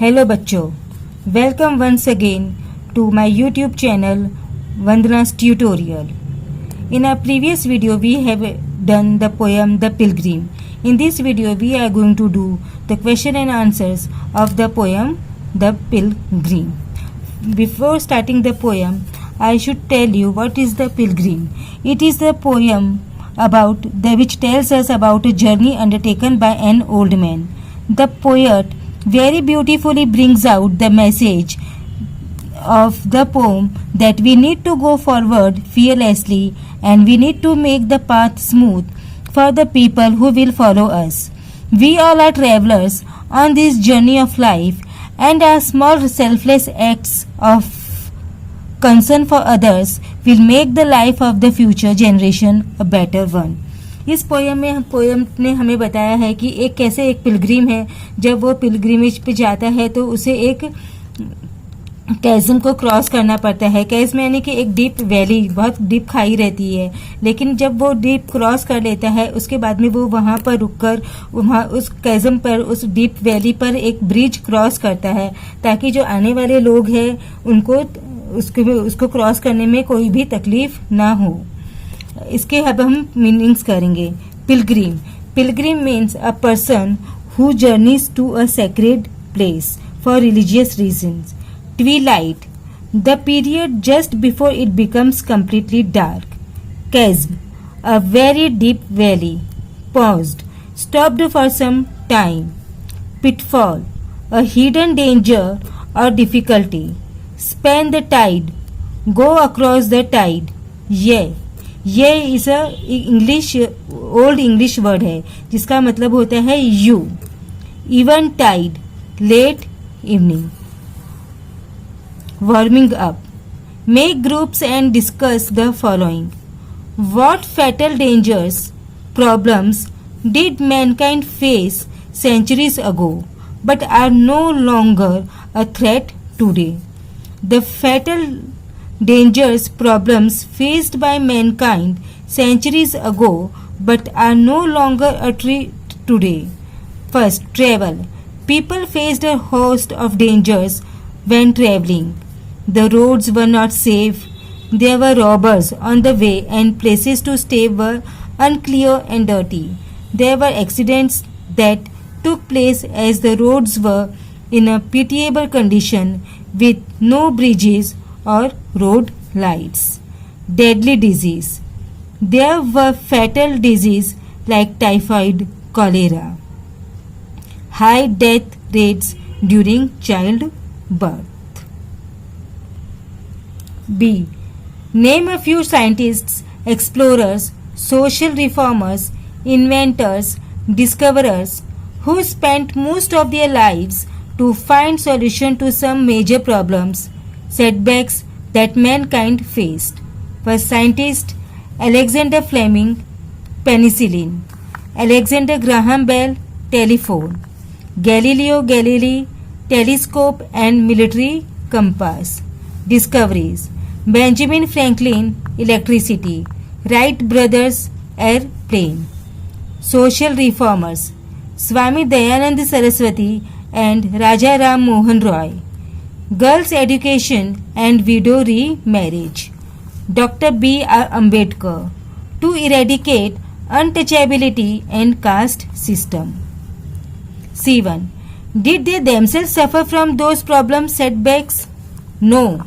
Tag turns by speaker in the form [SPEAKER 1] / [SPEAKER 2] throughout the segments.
[SPEAKER 1] Hello बच्चों, welcome once again to my YouTube channel Vandana's Tutorial. In our previous video we have done the poem The Pilgrim. In this video we are going to do the question and answers of the poem The Pilgrim. Before starting the poem, I should tell you what is The Pilgrim. It is the poem which tells us about a journey undertaken by an old man. The poet very beautifully brings out the message of the poem that we need to go forward fearlessly and we need to make the path smooth for the people who will follow us. We all are travelers on this journey of life, and our small selfless acts of concern for others will make the life of the future generation a better one. इस poem ने हमें बताया है कि कैसे एक Pilgrim है, जब वो पिलग्रिमेज पे जाता है तो उसे एक कैज़म को क्रॉस करना पड़ता है. कैज़म यानी कि एक डीप वैली, बहुत डीप खाई रहती है, लेकिन जब वो डीप क्रॉस कर लेता है उसके बाद में वो वहाँ पर रुककर वहाँ उस कैज़म पर, उस डीप वैली पर एक ब्रिज क्रॉस करता है ताकि जो आने वाले लोग हैं उनको उसको क्रॉस करने में कोई भी तकलीफ ना हो. इसके अब हम मीनिंग्स करेंगे. Pilgrim. Pilgrim means a person who journeys to a sacred place for religious reasons. Twilight, the period just before it becomes completely dark. Chasm, a very deep valley. Paused, stopped for some time. Pitfall, a hidden danger or difficulty. Span the tide, go across the tide. ये is a old English word है जिसका मतलब होता है यू. Eventide, late evening. Warming up. Make groups and discuss the following. What fatal dangers, problems did mankind face centuries ago but are no longer a threat today? The fatal dangers, problems faced by mankind centuries ago but are no longer a threat today. First, travel. People faced a host of dangers when traveling. The roads were not safe, there were robbers on the way and places to stay were unclear and dirty. There were accidents that took place as the roads were in a pitiable condition with no bridges or road lights. Deadly disease. There were fatal diseases like typhoid, cholera. High death rates during childbirth. B. Name a few scientists, explorers, social reformers, inventors, discoverers who spent most of their lives to find solution to some major problems, setbacks that mankind faced. First scientist, Alexander Fleming, penicillin. Alexander Graham Bell, telephone. Galileo Galilei, telescope and military compass. Discoveries. Benjamin Franklin, electricity. Wright brothers, airplane. Social reformers. Swami Dayanand Saraswati and Raja Ram Mohan Roy. Girls' education and widow remarriage. Dr. B.R. Ambedkar, to eradicate untouchability and caste system. C1. Did they themselves suffer from those problems, setbacks? No.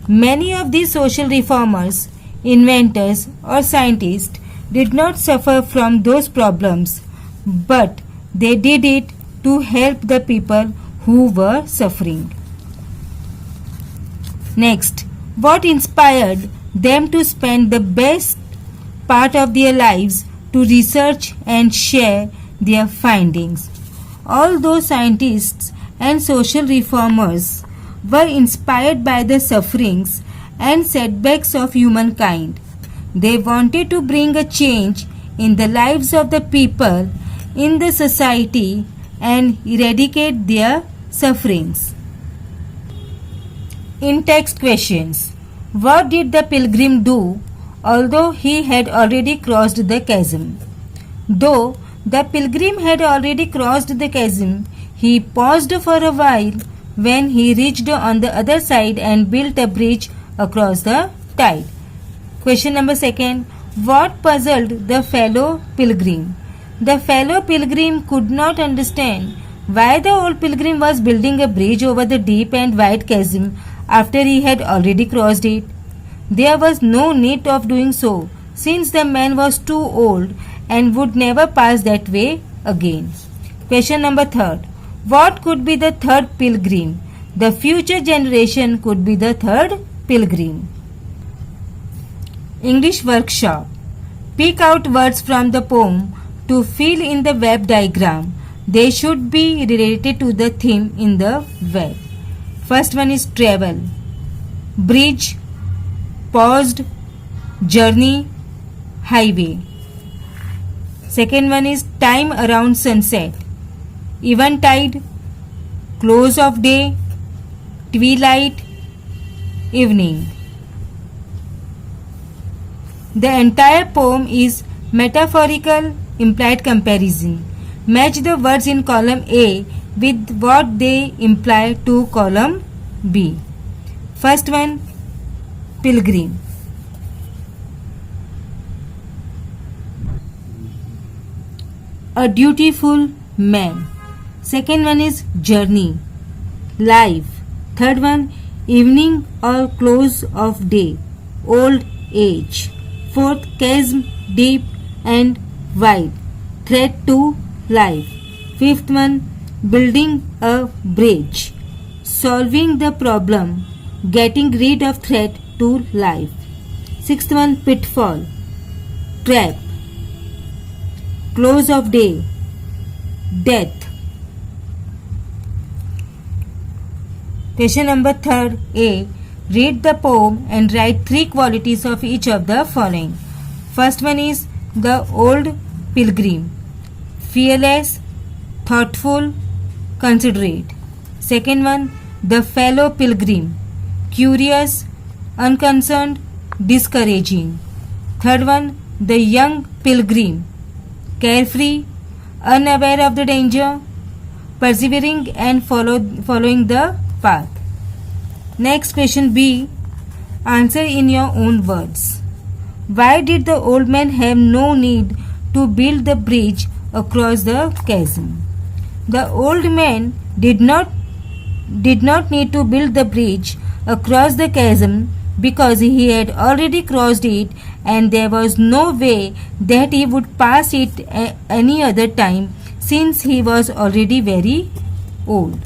[SPEAKER 1] Many of these social reformers, inventors or scientists did not suffer from those problems, but they did it to help the people who were suffering. Next, what inspired them to spend the best part of their lives to research and share their findings? All those scientists and social reformers were inspired by the sufferings and setbacks of humankind. They wanted to bring a change in the lives of the people in the society and eradicate their sufferings. In text questions. What did the pilgrim do although he had already crossed the chasm? Though the pilgrim had already crossed the chasm, he paused for a while when he reached on the other side and built a bridge across the tide. Question number 2. What puzzled the fellow pilgrim? The fellow pilgrim could not understand why the old pilgrim was building a bridge over the deep and wide chasm after he had already crossed it. There was no need of doing so, since the man was too old and would never pass that way again. Question number 3. What could be the third pilgrim? The future generation could be the third pilgrim. English workshop. Pick out words from the poem to fill in the web diagram. They should be related to the theme in the web. First one is travel, bridge, paused, journey, highway. Second one is time around sunset, eventide, close of day, twilight, evening. The entire poem is metaphorical implied comparison. Match the words in column A with what they imply to column B. First one, pilgrim. A dutiful man. Second one is journey, life. Third one, evening or close of day, old age. Fourth, chasm, deep and wide, threat to life. Fifth one, building a bridge, solving the problem, getting rid of threat to life. Sixth one, pitfall, trap, close of day, death. Question number 3 A. Read the poem and write 3 qualities of each of the following. First one is the old pilgrim, fearless, thoughtful, considerate. Second one, the fellow pilgrim, curious, unconcerned, discouraging. Third one, the young pilgrim, carefree, unaware of the danger, persevering and following the path. Next, question B. Answer in your own words. Why did the old man have no need to build the bridge across the chasm? The old man did not need to build the bridge across the chasm because he had already crossed it and there was no way that he would pass it any other time since he was already very old.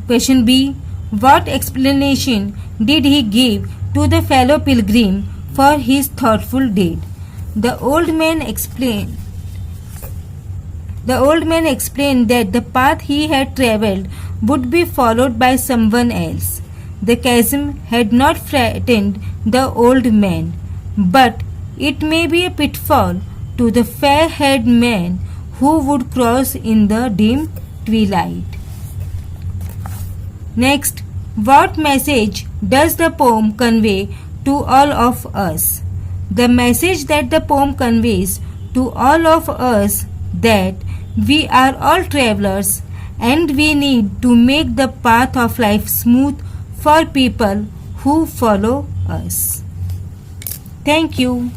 [SPEAKER 1] Question B. What explanation did he give to the fellow pilgrim for his thoughtful deed? The old man explained that the path he had travelled would be followed by someone else. The chasm had not frightened the old man, but it may be a pitfall to the fair-haired man who would cross in the dim twilight. Next, what message does the poem convey to all of us? The message that the poem conveys to all of us that we are all travelers and we need to make the path of life smooth for people who follow us. Thank you.